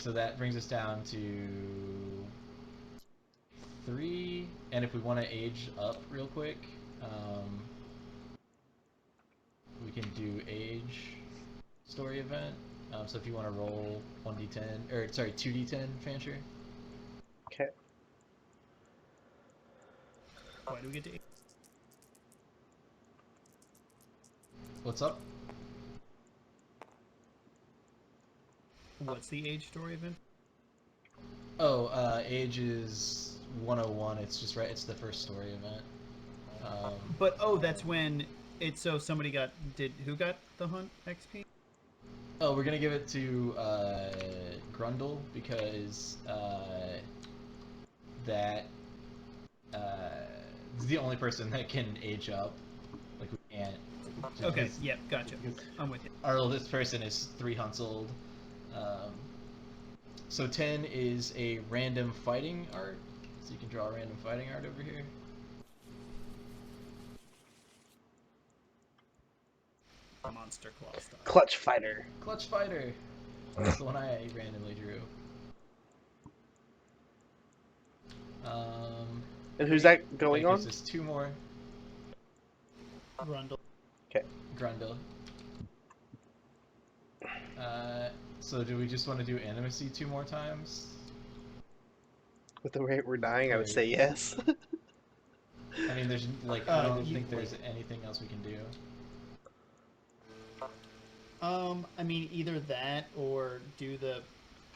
So that brings us down to 3. And if we want to age up real quick, we can do age story event. So if you want to roll 1d10, or sorry, 2d10, Fancher. Okay. Why do we get to? What's up? What's the age story event? Oh, age is 101. It's just right. It's the first story event. But that's when it's so somebody who got the hunt XP? Oh, we're gonna give it to Grundle because that is the only person that can age up. Like we can't. Okay, yep, gotcha. I'm with you. Our oldest person is 3 hunts old. So 10 is a random fighting art. So you can draw a random fighting art over here. Monster Claw style. Clutch Fighter. Clutch Fighter. That's the one I randomly drew. And who's that going on? Just 2 more. Grundle. Okay. Grundle. So do we just want to do Animacy 2 more times? With the rate we're dying, I would say yes. I mean, there's like I don't think there's anything else we can do. I mean, either that or do the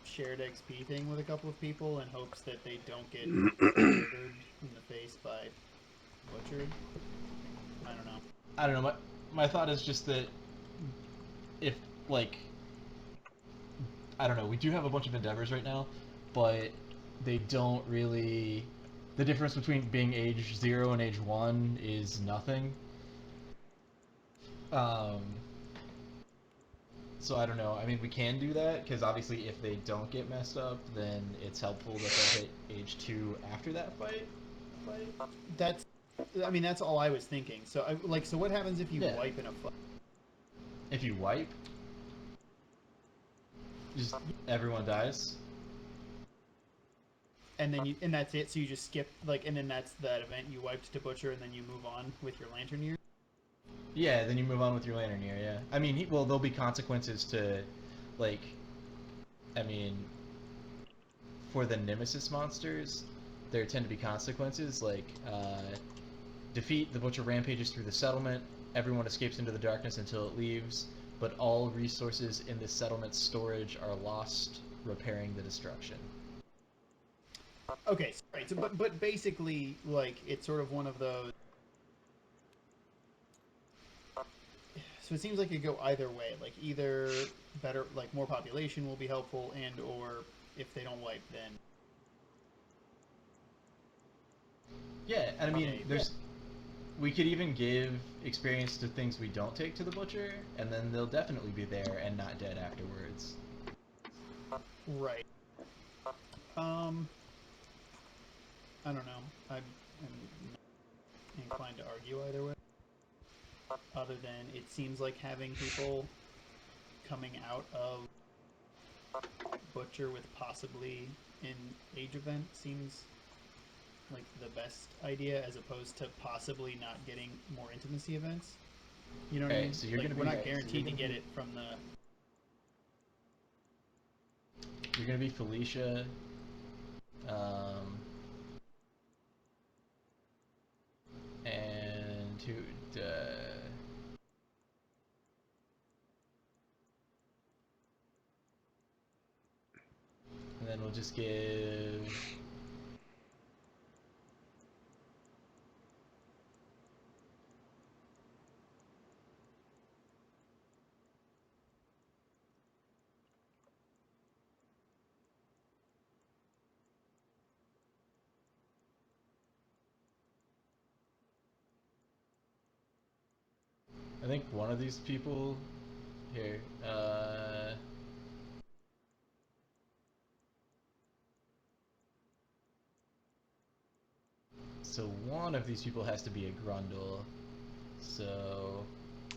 shared XP thing with a couple of people in hopes that they don't get murdered in the face by butchered. I don't know. I don't know. My thought is just that if like I don't know, we do have a bunch of endeavors right now, but they don't really. The difference between being age 0 and age 1 is nothing. So I don't know. I mean, we can do that because obviously, if they don't get messed up, then it's helpful that they hit age 2 after that fight. I mean, that's all I was thinking. So, so what happens if you wipe in a fight? If you wipe, just everyone dies. And then and that's it. So you just skip and then that's that event. You wiped to butcher, and then you move on with your lantern year. Yeah, then you move on with your lantern year. Yeah, I mean, there'll be consequences to, like, I mean, for the Nemesis monsters, there tend to be consequences like defeat the butcher rampages through the settlement. Everyone escapes into the darkness until it leaves, but all resources in the settlement's storage are lost, repairing the destruction. Okay, right. So, but basically, it's sort of one of those. So it seems like it could go either way. Like either better, more population will be helpful, and or if they don't wipe, then. Yeah, I mean, we could even give experience to things we don't take to the butcher, and then they'll definitely be there and not dead afterwards. Right. I don't know. I'm not inclined to argue either way. Other than it seems like having people coming out of butcher with possibly an age event seems like the best idea, as opposed to possibly not getting more intimacy events. You know what I mean? So we're not guaranteed to get it from the. You're gonna be Felicia. And who? And then we'll just give. I think one of these people here. So one of these people has to be a Grundle. So.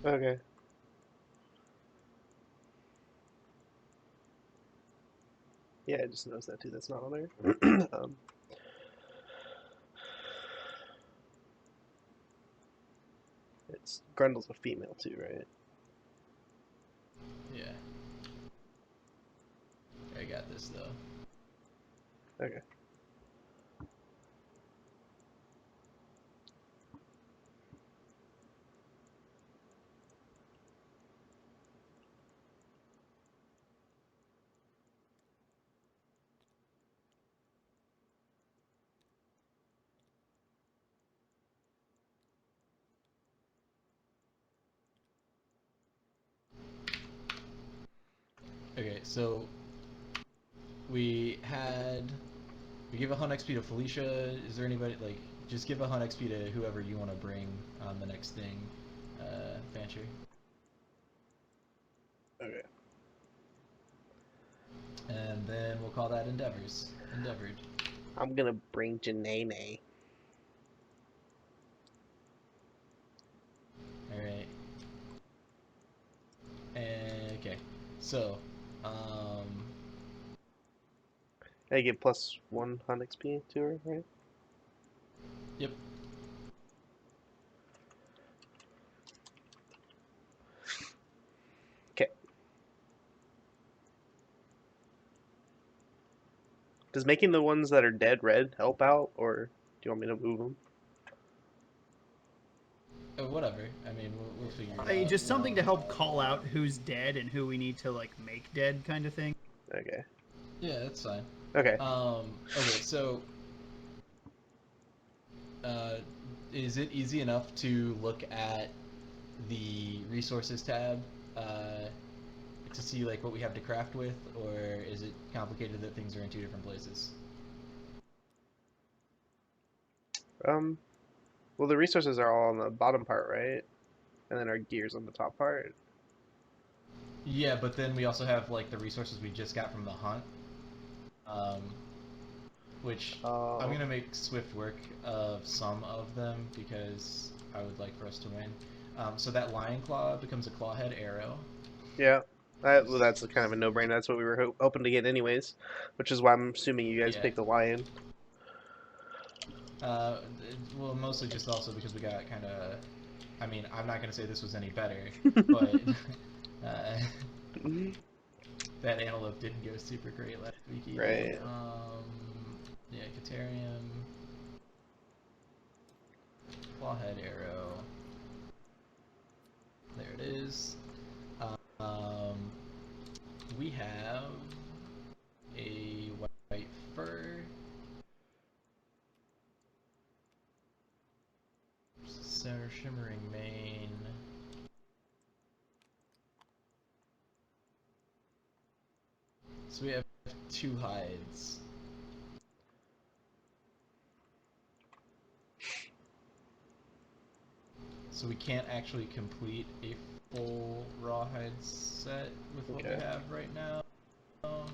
Okay. Yeah, I just noticed that too. That's not on there. It's Grundle's a female too, right? Yeah. I got this though. Okay. Okay, so we give a hunt XP to Felicia. Is there anybody like just give a hunt XP to whoever you want to bring on the next thing, Fancher. Okay. And then we'll call that Endeavors. Endeavored. I'm gonna bring Janae. Alright. Okay. So, um, I get +1 hunt XP to her, right? yep. Okay. Does making the ones that are dead red help out, or do you want me to move them? Whatever. I mean, we'll figure it I mean, out. just something to help call out who's dead and who we need to like make dead, kind of thing. Okay. Yeah, that's fine. Okay. Okay, so is it easy enough to look at the resources tab to see like what we have to craft with, or is it complicated that things are in two different places? Well, the resources are all on the bottom part, right? And then our gear's on the top part. Yeah, but then we also have like the resources we just got from the hunt, um, which I'm gonna make swift work of some of them because I would like for us to win. So that lion claw becomes a clawhead arrow. Yeah. Well, that's kind of a no-brainer. That's what we were hoping to get anyways, which is why I'm assuming you guys Yeah. picked the lion. Well, mostly just also because we got kind of. I mean, I'm not gonna say this was any better, but that antelope didn't go super great last week either. Right. Yeah, Caterium, clawhead arrow. There it is. Um, we have a white fur. Center shimmering mane. So we have 2 hides. So we can't actually complete a full rawhide set with what we Okay. have right now. That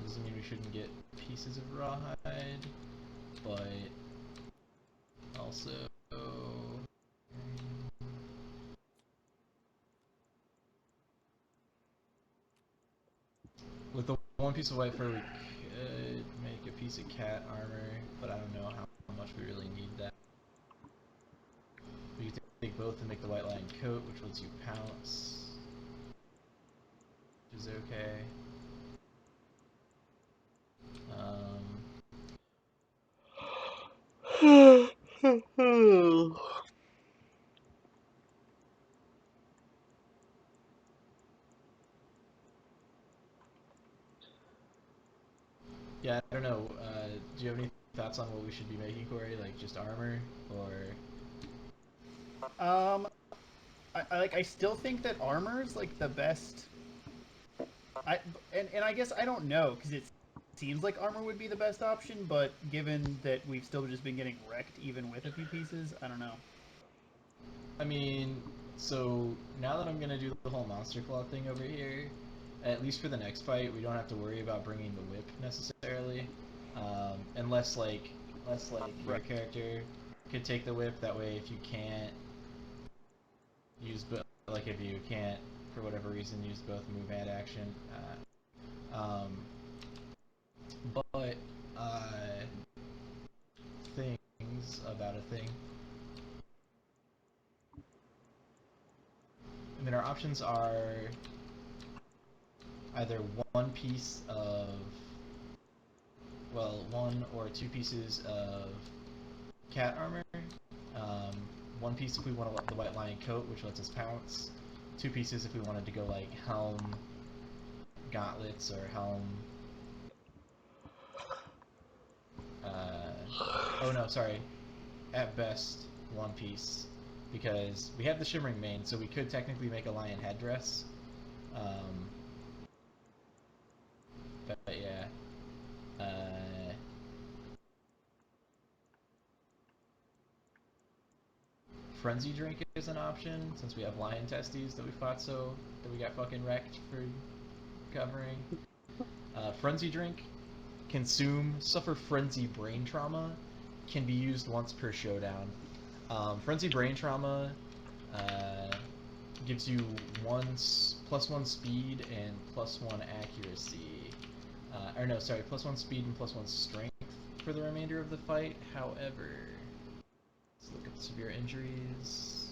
doesn't mean we shouldn't get pieces of rawhide, but also with the one piece of white fur we could make a piece of cat armor, but I don't know how much we really need that. We could take both and make the white lion coat, which lets you pounce, which is okay. Yeah, I don't know. Do you have any thoughts on what we should be making, Corey? Like just armor, or I still think that armor is like the best. And I guess I don't know because it seems like armor would be the best option, but given that we've still just been getting wrecked even with a few pieces, I don't know. I mean, so now that I'm gonna do the whole monster claw thing over here, at least for the next fight, we don't have to worry about bringing the whip necessarily, unless your character could take the whip. That way, if you can't use both, like if you can't for whatever reason use both move and action, Um, but things about a thing. I mean, our options are either one piece of, well, one or two pieces of cat armor, one piece if we want the White Lion coat, which lets us pounce, two pieces if we wanted to go like helm, gauntlets, or helm. Oh no, sorry. At best, one piece, because we have the shimmering mane, so we could technically make a lion headdress. But yeah. Frenzy drink is an option since we have lion testes that we got fucking wrecked for covering. Frenzy drink, suffer frenzy brain trauma, can be used once per showdown. Frenzy brain trauma gives you +1 speed and +1 accuracy. Or no, sorry, +1 speed and +1 strength for the remainder of the fight. However, let's look at the severe injuries.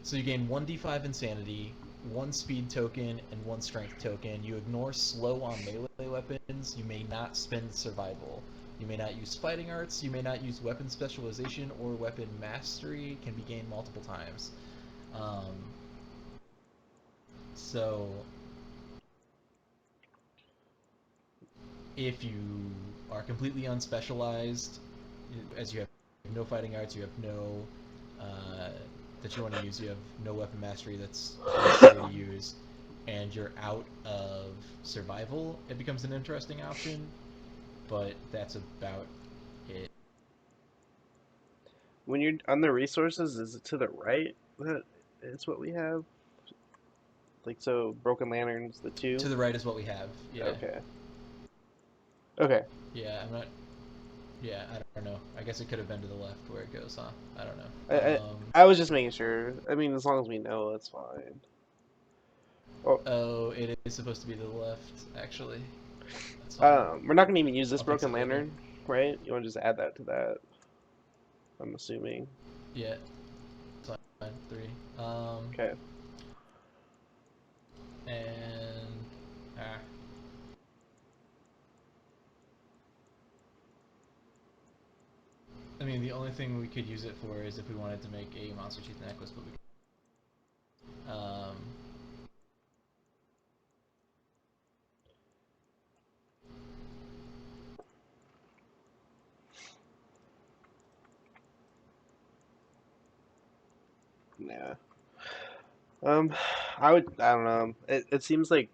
So you gain 1d5 insanity, 1 speed token, and 1 strength token. You ignore slow on melee weapons. You may not spend survival. You may not use fighting arts. You may not use weapon specialization or weapon mastery. Can be gained multiple times. So if you are completely unspecialized, as you have no fighting arts, you have no that you want to use, you have no weapon mastery that's necessary to use, and you're out of survival, it becomes an interesting option, but that's about it. When you're on the resources, is it to the right that it's what we have? Like, so Broken Lanterns, the two? To the right is what we have. Yeah. Okay. Okay. Yeah, I'm not. Yeah, I don't know. I guess it could have been to the left where it goes, huh? I don't know. I was just making sure. I mean, as long as we know, that's fine. Oh, it is supposed to be to the left, actually. That's fine. We're not gonna even use this I'll fix Broken it later. Lantern, right? You want to just add that to that? I'm assuming. Yeah. It's fine. 3. Okay. And I mean, the only thing we could use it for is if we wanted to make a monster teeth necklace, but we Yeah. I don't know. It seems like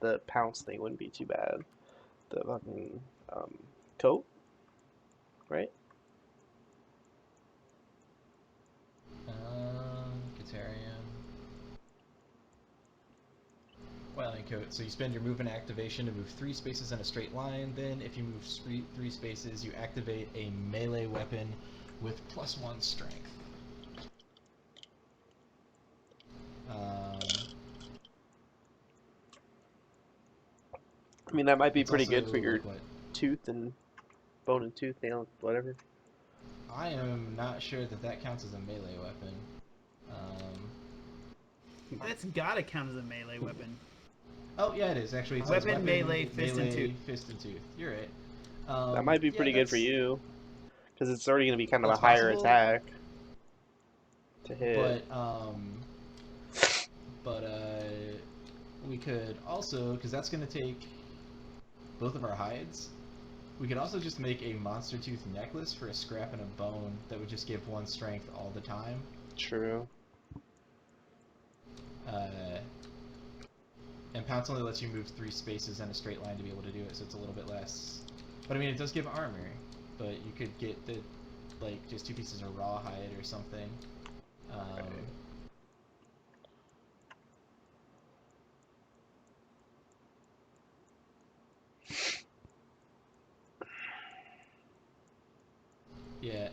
the pounce thing wouldn't be too bad. The fucking coat, right? Katarian. Wildling coat. So you spend your move and activation to move 3 spaces in a straight line. Then, if you move 3 spaces, you activate a melee weapon with +1 strength. I mean, that might be It's pretty also good for your like what? tooth and bone and tooth, nail, whatever. I am not sure that that counts as a melee weapon. That's gotta count as a melee weapon. Oh yeah, it is actually. It's Weapon, melee, fist, and tooth. Fist and tooth. You're right. That might be yeah, pretty good for you, because it's already gonna be kind of a that's higher possible. attack to hit. But we could also, because that's gonna take both of our hides. We could also just make a monster tooth necklace for a scrap and a bone that would just give 1 strength all the time. True. And Pounce only lets you move 3 spaces in a straight line to be able to do it, so it's a little bit less. But I mean, it does give armor, but you could get the, like, just 2 pieces of rawhide or something. Okay. Yeah,